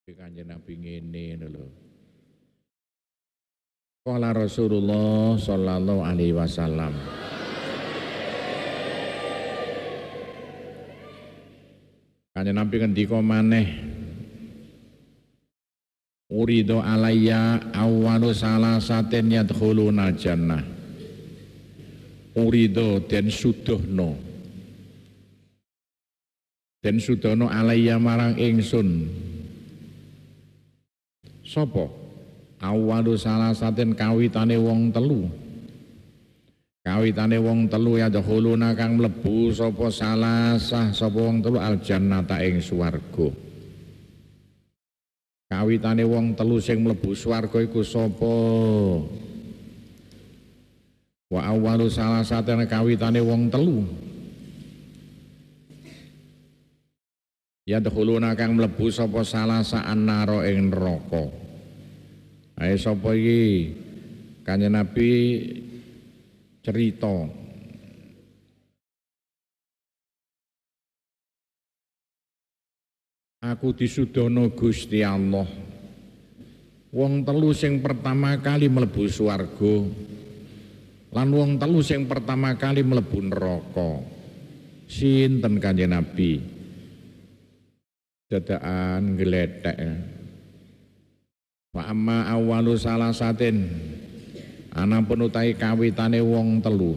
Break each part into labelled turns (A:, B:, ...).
A: Kanjeng Nabi ngene lho. Qala Rasulullah sallallahu alaihi wasallam. Kanjeng Nabi ngendika maneh, urido alayya awwalu salasatin yadkhuluna jannah. Urido den sudohno. Den sudohno alayya marang ingsun. Sopo? Awalu salasatin kawitane wong telu. Kawitane wong telu ya dahuluna kang mlebu sapa salasah sapa wong telu aljannata ing swarga. Kawitane wong telu sing mlebu swarga iku sapa? Wa awalu salasatin kawitane wong telu. Ya dahuluna kang mlebu sapa salasah annara ing neraka. Ayo sapa iki? Kanjeng Nabi cerita. Aku disudono Gusti Allah. Wong telu sing pertama kali mlebu swarga lan wong telu sing pertama kali mlebu neraka. Sinten Kanjeng Nabi? Dadakan gledhek. Wa amma awwalu salasatin anapun utahe kawitane wong telu.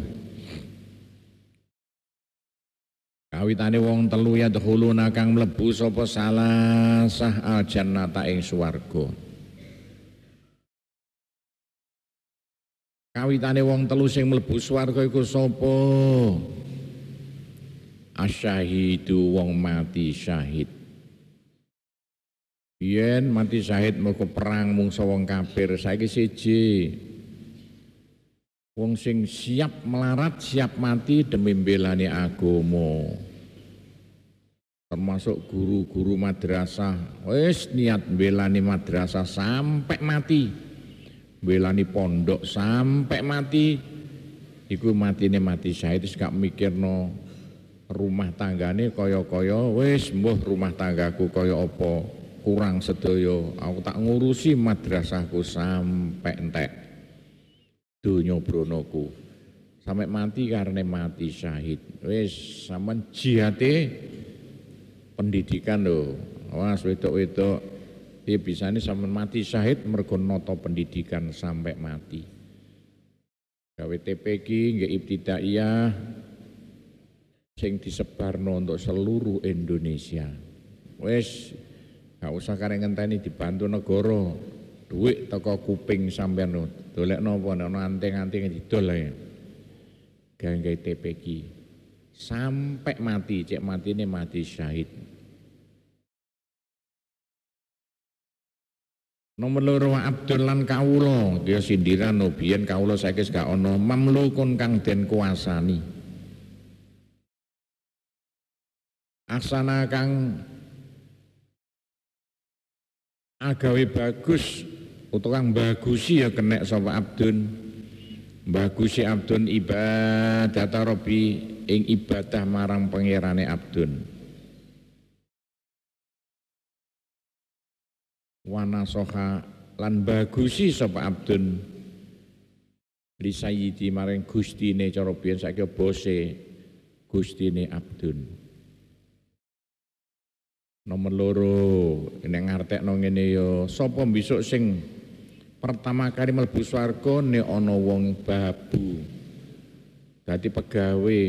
A: Kawitane wong telu ya dahuluna kang mlebu sapa salasah aljannata ing swarga. Kawitane wong telu sing mlebu swarga iku sapa? Asyahidu wong mati syahid. Yen mati syahid mergo perang mungsa wong kafir, saiki siji wong sing siap melarat, siap mati demi mbelani agama. Termasuk guru-guru madrasah, wis niat mbelani madrasah sampai mati. Mbelani pondok sampai mati. Iku matine mati syahid wis gak mikirno rumah tanggane kaya-kaya, wis mbuh rumah tanggaku kaya apa. Kurang sedaya, aku tak ngurusi madrasahku sampai entek donya bronoku sampai mati karena mati syahid. Wis sampean jihate pendidikan lho. Awas wedok-wedok iki bisane sampean mati syahid mergo nata pendidikan sampai mati. Gawe TPQ nggih ibtidaiyah sing disebarno untuk seluruh Indonesia. Wis gak usah kareng ngenteni dibantu negara. Duit teko kuping sampean dolekno apa nek ana anting-anting didol ae. Gawe TPQ sampai mati, cek matine mati syahid. Nomor loro Abdul lan kawula, dia sindiran biyen kawula saiki gak ana mamlukun kang den kuasani. Asana kang agawe bagus utawa kang bagusi ya kenek sapa abdun. Bagusi abdun ibadata rabbi ing ibadah marang pangerane abdun. Wana soha lan bagusi sapa abdun li sayyidi maring gustine cara biyen saiki bose gustine abdun. Nomor loro nek ngartekno ngene ya sapa besok sing pertama kali mlebu swarga nek ana wong babu dadi pegawe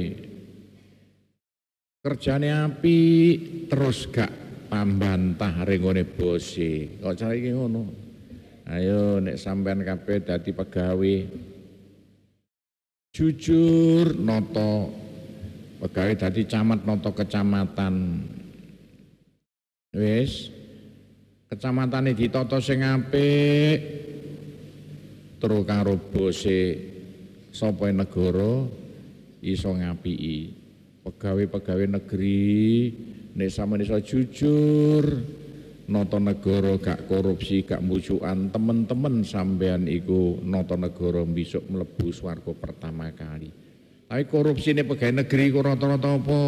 A: kerjane apik terus gak pambantah ringone bose kok cara iki ngono. Ayo nek sampean kabeh dadi pegawe jujur nata pegawe dadi camat nata kecamatan. Wis kecamatane ditata sing apik terus karo bose sapa negara iso ngapiki. Pegawai-pegawai negeri nek sampeyan iso jujur nata negara gak korupsi gak mbujukan temen-temen sampeyan iku nata negara besok mlebu swarga pertama kali. Tapi korupsine pegawai negeri ku rata-rata apa?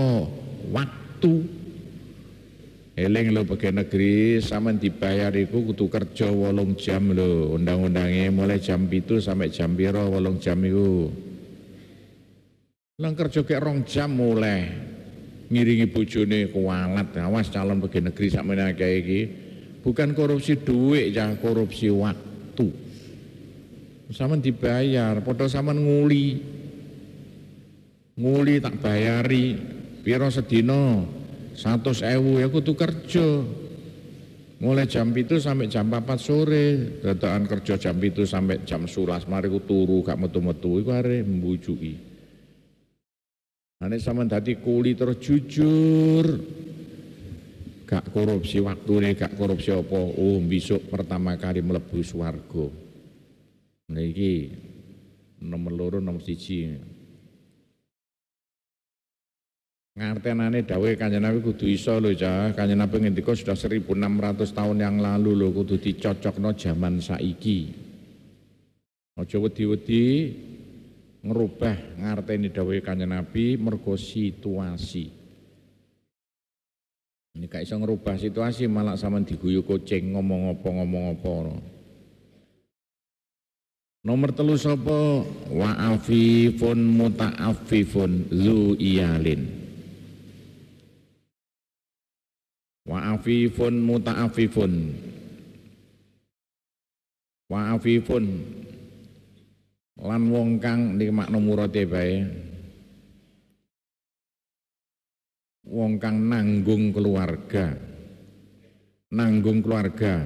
A: Waktu. Eling lho pegawai negeri sampean dibayar iku kudu kerja 8 jam lho. Undang-undangnya mulai jam 7 sampai jam piro 8 jam iku. Lang kerja kek 2 jam mulai ngiringi bojone kualat. Awas calon pegawai negeri sakmene akeh iki. Bukan korupsi duit ya, korupsi waktu. Sampean dibayar, padha sampean nguli. Nguli tak bayari piro sedina 100.000 ya kudu kerja. Mulai jam 7 sampai jam 4 sore, dadakan kerja jam 7 sampai jam 11 mari ku turu gak metu-metu iku arep mbujuki. Ane sampean dadi kuli terus jujur. Gak korupsi waktune, gak korupsi apa. Oh, besok pertama kali mlebu swarga. Nah iki nomor 2 nomor 1. Ngartenane dawuhe Kanjeng Nabi kudu iso lho Cah. Kanjeng Nabi ngendika sudah 1600 tahun yang lalu lho kudu dicocokno zaman saiki. Aja wedi-wedi ngerubah ngarteni dawuhe Kanjeng Nabi mergo situasi. Ini gak iso ngerubah situasi malah sampean diguyu kucing ngomong apa. Nomor 3 sapa? Wa afifun muta'affifun zu iyalin. Wa afifun muta'affifun. Wa afifun lan wong kang niki makna murate bae. Wong kang nanggung keluarga. Nanggung keluarga.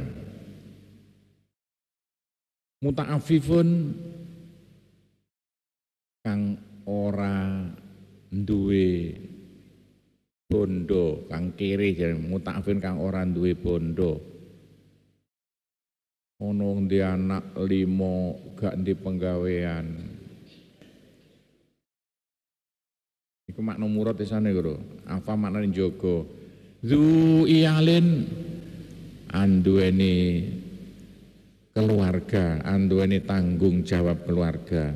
A: Muta'affifun kang ora duwe bondo, kang kiri jare muta'affin kang ora duwe bondo. Ono ndi anak 5 gak ndi penggawean. Iku makna murad esane lho. Apa maknane njaga? Zu iyalin anduweni keluarga, anduweni tanggung jawab keluarga.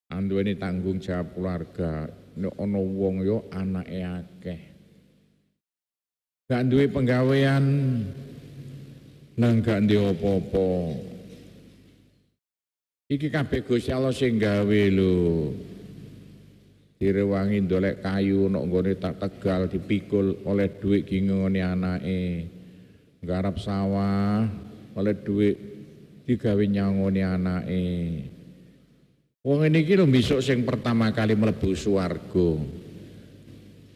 A: Anduweni tanggung jawab keluarga. Nek ana wong yo anake akeh. Gak duwe penggawean nang gak duwe apa-apa. Iki kabeh Gusti Allah sing gawe lho. Direwangi ndolek kayu nek nggone tak Tegal dipikul oleh dhuwit ki ngene anake. Garap sawah oleh dhuwit digawe nyangoni anake. Wong ini iki lho besok sing pertama kali mlebu swarga.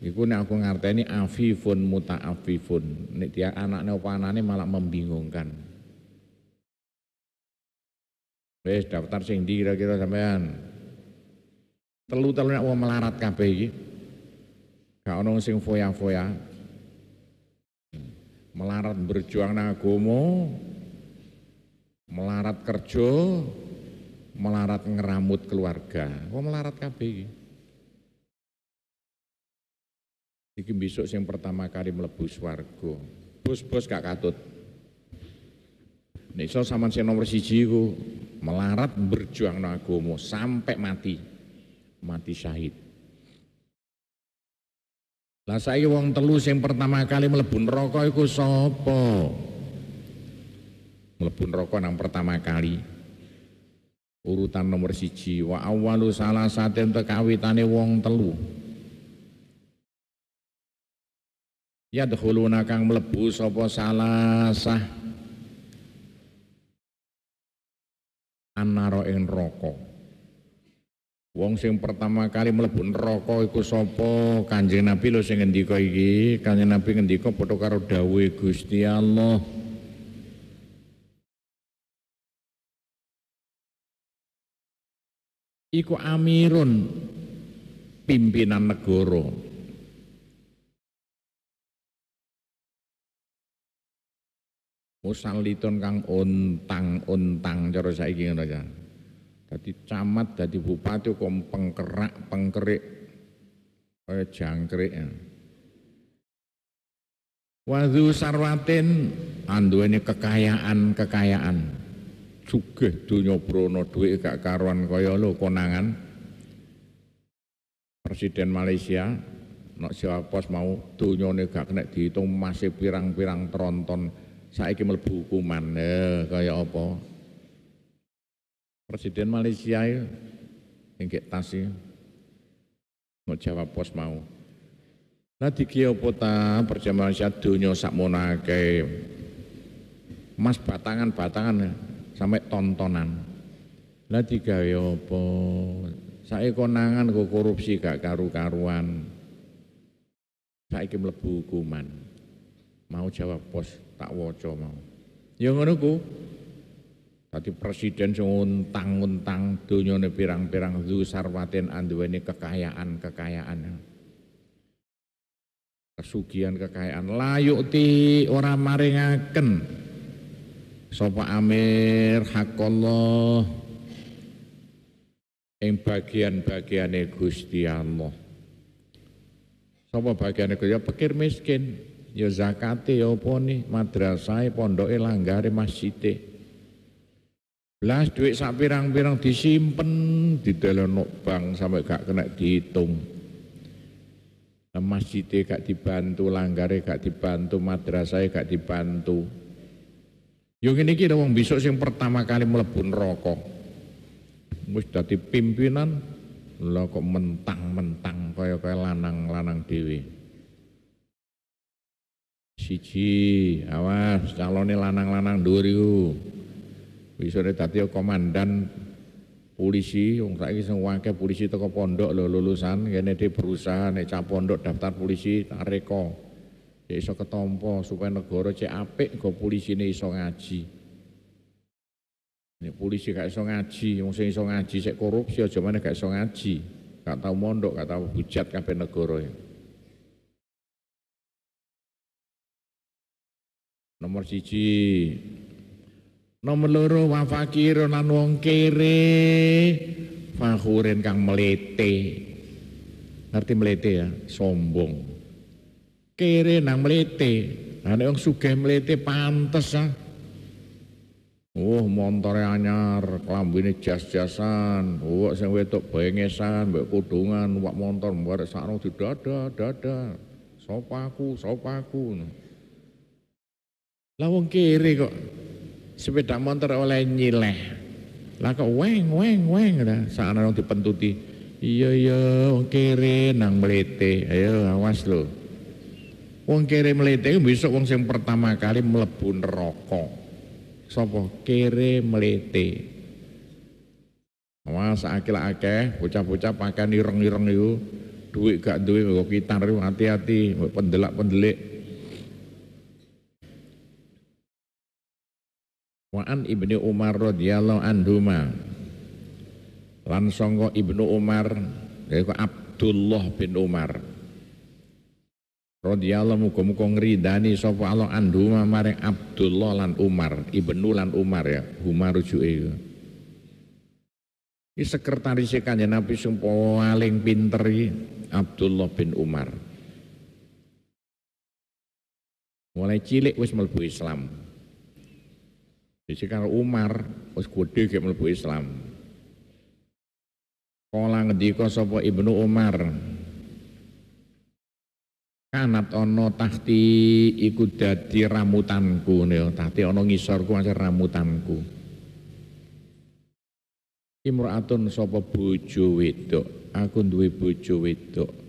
A: Iku nek aku ngarteni afifun muta'affifun. Nek dia anakne apa anane malah membingungkan. Wis daftar sing ndi kira-kira sampean? Telu-telu nek wong melarat kabeh iki. Gak ono sing foya-foya. Melarat berjuang nang agama, melarat kerja, melarat ngeramut keluarga. Wong melarat kabeh iki. Iki besok sing pertama kali mlebu swarga. Bos-bos gak katut. Nek iso sampean sing nomor 1 iku melarat berjuang nang agama sampai mati. Mati syahid. Lah saiki wong telu sing pertama kali mlebu neraka iku sapa? Mlebu neraka nang pertama kali. Urutan nomor 1 wa awwalu salasatin tekawitane wong telu. Yadkhuluna kang mlebu sapa salasah annara ing neraka. Wong sing pertama kali mlebu neraka iku sapa? Kanjeng Nabi lho sing ngendika iki. Kanjeng Nabi ngendika padha karo dawuhe Gusti Allah. Iku amirun pimpinan negara. Musallitun kang untang-untang cara saiki ngono ya. Dadi camat, dadi bupati kok pengkerik kaya jangkrik. Wadhu sarwatin anduweni kekayaan. Sugih donya brana dhuwit gak karuan kaya lho konangan Presiden Malaysia nek Jawa Pos mau donyane gak kena dihitung masih pirang-pirang tronton saiki mlebu hukuman. Kaya apa? Presiden Malaysia yang kayak tas nek Jawa Pos mau. Lah diki apa ta perjalanan Malaysia donya sakmono akeh. Mas batangan-batangan sampai tontonan. Lah digawe apa? Saiki konangan kok korupsi gak karu-karuan. Saiki mlebu hukuman. Mau Jawa Pos tak waca mau. Ya ngono ku. Dadi presiden sing untang-untang donyane pirang-pirang zu sarwaten anduweni kekayaan. Kesugihan kekayaan layuk ti ora maringaken sapa amir haqqallah ing bagian-bagiane Gusti Allah. Sapa bagiane ya pikir miskin, ya zakate ya apa nih, madrasah pondoke langgare masjide. Belas duit sak pirang-pirang disimpen didelokno bank sampai gak kena dihitung. Masjide gak dibantu, langgare gak dibantu, madrasah gak dibantu. Yo ngene iki wong besok sing pertama kali mlebu neraka. Wis dadi pimpinan lha kok mentang-mentang kaya lanang-lanang dhewe. Siji, awas calone lanang-lanang dhuwur iku. Wisane dadi komandan polisi, wong saiki sing akeh polisi teko pondok lho lulusan kene dhewe berusaha nek cah pondok daftar polisi tak reka. Ya iso ketampa supaya negara cek apik go polisine iso ngaji. Nek polisi gak iso ngaji, wong sing iso ngaji sik korupsi aja meneh gak iso ngaji. Gak tau mondok, gak tau hujat kabeh negara. Nomor 1. Nomor 2 wa fakir lan wong kere fakhurin kang melete. Ngerti melete ya? Sombong. Kere nang melete. Lah nek wong sugih melete pantes montore anyar, klambine jas-jasan, sing wedok bengesan, mbek kudungan, wak montor mbarek sakno didada. Sopaku. Lah wong kere kok sepeda motor oleh nyileh. Lah kok weng lah sakno dipentuti. Iya wong kere nang mlete. Ayo awas lho. Wong kere mlete besok wong sing pertama kali mlebu neraka. Sapa kere mlete. Awas akeh bocah-bocah pakai ireng-ireng iku duit gak duwe kok kitar hati-hati pendelak-pendelik. Wa'an Ibnu Umar radhiyallahu anhuma lan sangka Ibnu Umar yaiku Abdullah bin Umar radhiyallahu muga-muga ngridani sapa Allah anhuma maring Abdullah lan Umar, Ibnu lan Umar ya, huma rujuke. Iki sekretaris Kanjeng Nabi sing paling pinter iki Abdullah bin Umar. Mulai cilik wis mlebu Islam. Jadi kalau Umar wis gedhe gek mlebu Islam. Kala ngendika sapa Ibnu Umar, kanat ono tahti iku dadi ramutanku nih, tahti ono ngisorku macam ramutanku. Imro'atun sapa bojo wedok, aku duwe bojo wedok.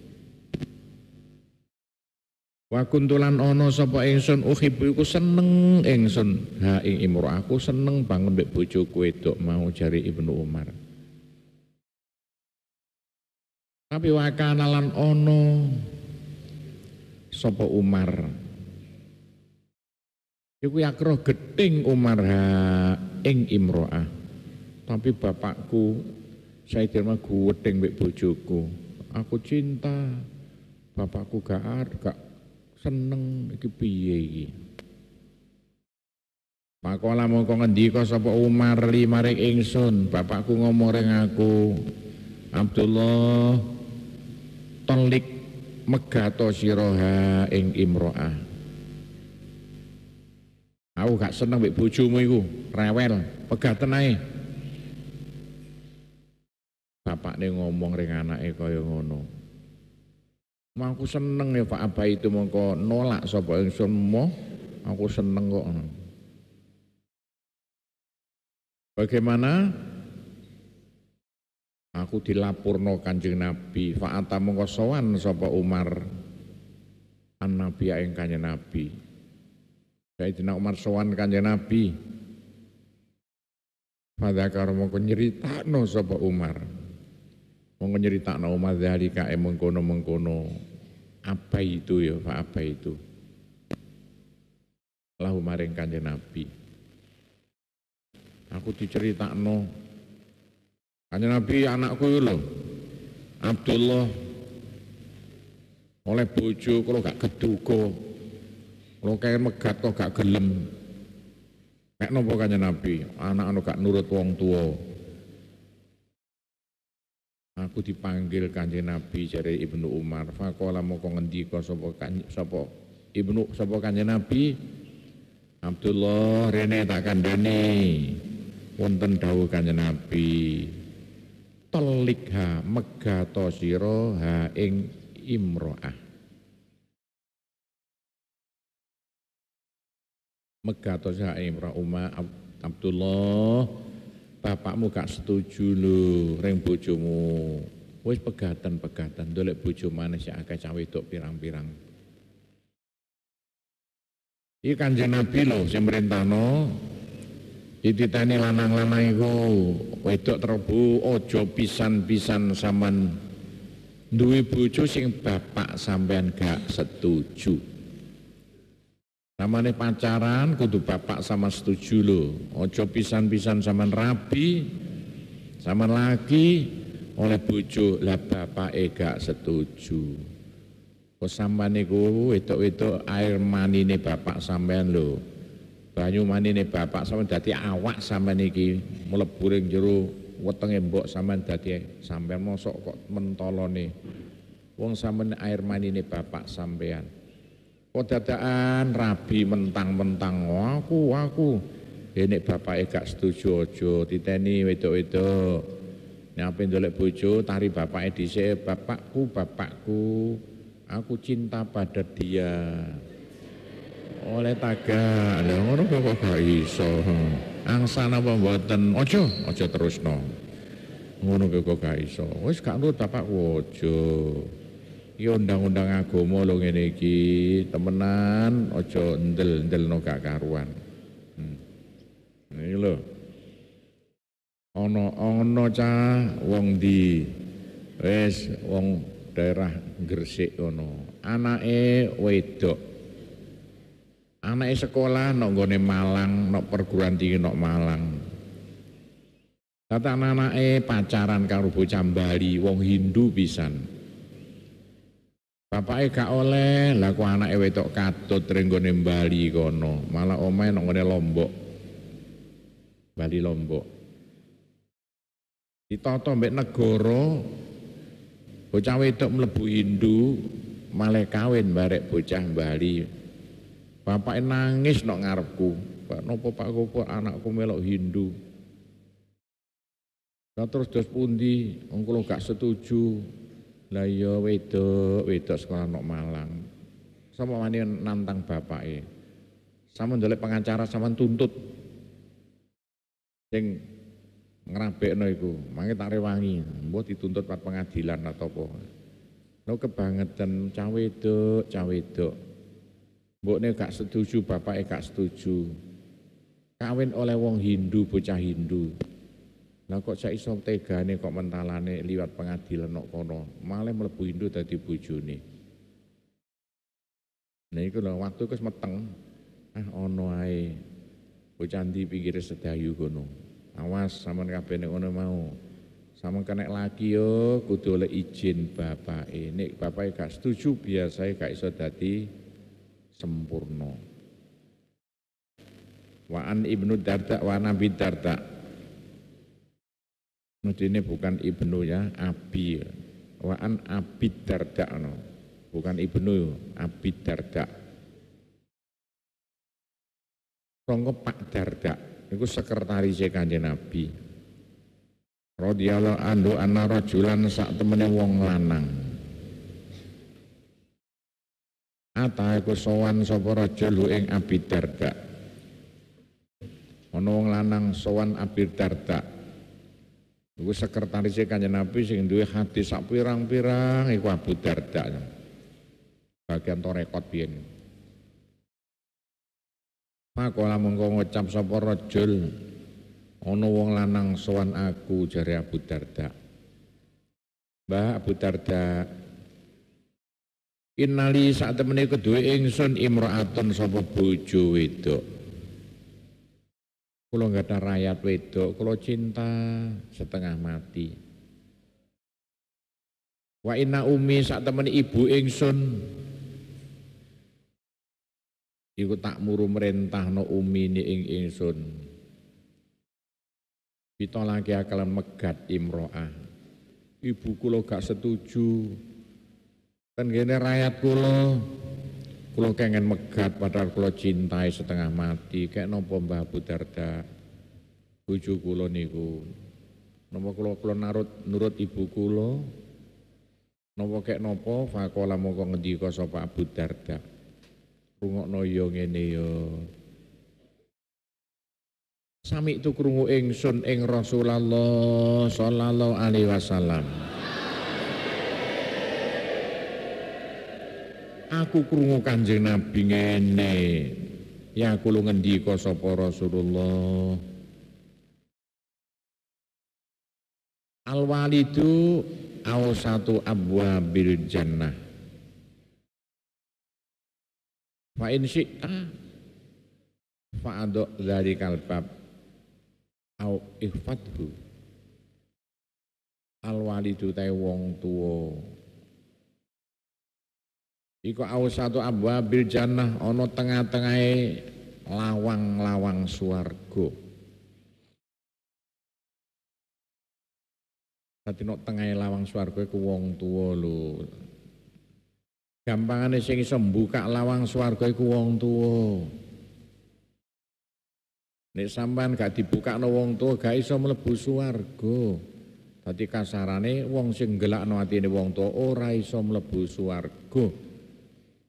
A: Wa kuntulan ono sapa ingsun uhibbu iku seneng ingsun, ha ing imro'ah aku seneng banget mbek bojoku wedok mau jari Ibnu Umar. Tapi wakana lan ono sapa Umar iku yakroh gedeng Umar ing imro'ah, tapi bapakku Sayyidina gedeng mbek bojoku, aku cinta bapakku gak seneng iki piye iki. Makola mongko ngendika sapa Umar maring ingsun, bapakku ngomong ring aku, Abdullah tolik megato siroha ing imro'ah. Aku gak seneng mbek bojomu iku, rewel, pegaten ae. Bapakne ngomong ring anake kaya ngono. Aku seneng ya Pak Abai itu mongko nolak sapa ingsun mo, aku seneng kok. Bagaimana? Aku dilapurno Kanjeng Nabi, fa'ata mongko sowan sapa Umar an-Nabi ing Kanjeng Nabi. Sayyidina Umar sowan Kanjeng Nabi. Fadzakar mongko nyeritakno sapa Umar. Mongko nyeritakno Umar zalika mengkono-mengkono. Apa itu ya, apa itu? Lahu maring Kanjeng Nabi. Aku diceritakno Kanjeng Nabi anakku lho Abdullah oleh bojo kalau gak keduga kalau kayak megat kok gak gelem kayak nopo Kanjeng Nabi anak gak nurut wong tua. Aku dipanggil Kanjeng Nabi jare Ibnu Umar faqala moko ngendika sapa Kanjeng Nabi Abdullah rene tak kandhani wonten dawuh Kanjeng Nabi telikha megato sira ha ing imro'ah megato sira imro'ah Abdullah bapakmu gak setuju lho ring bojomu wis pegatan ndolek bojo maneh sik akeh cah wedok pirang-pirang iki Kanjeng Nabi lho sing merintahno dititeni lanang-lanang iku wedok terbu aja pisan-pisan sampean duwe bojo sing bapak sampean gak setuju. Namane pacaran kudu bapak sama setuju lho. Aja pisan-pisan sampean rabi sampean lagi oleh bojo lah bapake gak setuju. Kok sampean niku wedok-wedok air manine bapak sampean lho. Banyu manine bapak sampean dadi awak sampean iki mlebu ring jero wetenge mbok sampean dadi sampean mosok kok mentolone wong sampean air manine bapak sampean kok dadakan rabi mentang-mentang aku nek bapake gak setuju aja titeni wedok-wedok nek ape ndolek bojo tari bapake dhisik bapakku aku cinta pada dia oleh taga lha ngono kok gak iso angsana apa mboten aja terusno ngono kok gak iso wis gak nurut bapakku aja iki undang-undang agama lho ngene iki temenan aja ndel-ndelno gak karuan iki lho ana cah wong di wis wong daerah Gresik ngono anake wedok anake sekolah nok nggone Malang, nok perguruan tinggi nok Malang. Kata anake pacaran karo bocah Bali, wong Hindu pisan. Bapake gak oleh, lah kok anake wedok katut ring nggone Bali kono, malah omahe nok nggone Lombok. Bali Lombok. Ditata mbek negara bocah wedok mlebu Hindu, malah kawin barek bocah Bali. Bapak nangis nok ngarepku, Pak nopo Pak kok anakku melok Hindu. Terus dos pundi, wong kula gak setuju. Lah ya wedok sekolah nok Malang. Sama wani nantang bapake. Sama ndelok pengacara sama tuntut. Sing ngrabekno iku, mangke tak rewangi, mbok dituntut pat pengadilan atau apa. Lho kebangetan cah wedok. Mbokne gak setuju, bapake gak setuju. Kawin oleh wong Hindu, bocah Hindu. Lah kok sak iso tegane kok mentalane liwat pengadilan nok kono, malah mlebu Hindu dadi bojone. Nah iku lho waktu wis meteng. Ono ae. Bocah ndi pinggire sedayu kono. Awas sampean kabeh nek ngono mau. Sampeyan kena lagi yo kudu oleh izin bapake. Nek bapake gak setuju biasae gak iso dadi sempurna. Wa'an Ibnu Darda wa Nabi Darda. Ini bukan Ibnu ya, Abi. Wa'an Abi Darda no. Bukan Ibnu, Abi Darda. Sangka Pak Darda, itu sekretaris Kanjeng Nabi. Radhiyallahu anhu anna rajulan sak temene wong lanang. Ata iku sowan sapa rajul ing Abi Darda. Ana wong lanang sowan Abi Darda. Iku sekretaris Kanjeng Nabi sing duwe hati sak pirang-pirang iku Abu Darda. Bagian torekot biyen. Pakola mengko ngucap sapa rajul, ana wong lanang sowan aku jare Abu Darda. Mbah Abu Darda, innali sak temene kedue ingsun imra'atun sapa bojo wedok. Kula gadah rakyat wedok, kula cinta setengah mati. Wa inna umi sak temene ibu ingsun iku tak muru merentahno umine ing ingsun. Pitolake akalan megat imro'ah. Ibu kula gak setuju. Kan kene rakyat kula kengen megat padahal kula cintai setengah mati. Kayak napa Mbah Abu Darda? Bojo kula niku. Napa kula nurut ibu kula? Napa kek napa faqala mongko ngendika sapa Abu Darda? Rungokno ya ngene ya. Sami itu krungu ingsun ing Rasulullah sallallahu alaihi wasallam. Aku krungu Kanjeng Nabi ngene. Ya kula ngendika sapa Rasulullah. Al walidu awsatu abwabil jannah. Fa in syi'ta fa'adok dzalikal bab au ihfadhu. Al walidu ta wong tuwa iku awsatu abwabil jannah, ana tengah-tengahe lawang-lawang swarga. Dadi nek tengahe lawang swarga iku wong tuwa lho. Gampangane sing iso mbuka lawang swarga iku wong tuwa. Nek sampean gak dibukakno wong tuwa gak iso mlebu swarga. Dadi kasarane wong sing nggelakno atine wong tuwa ora iso mlebu swarga.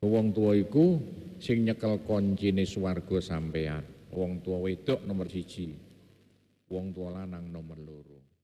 A: Wong tuwa iku sing nyekel kuncine swarga sampean. Wong tuwa wedok nomor 1, wong tuwa lanang nomor 2.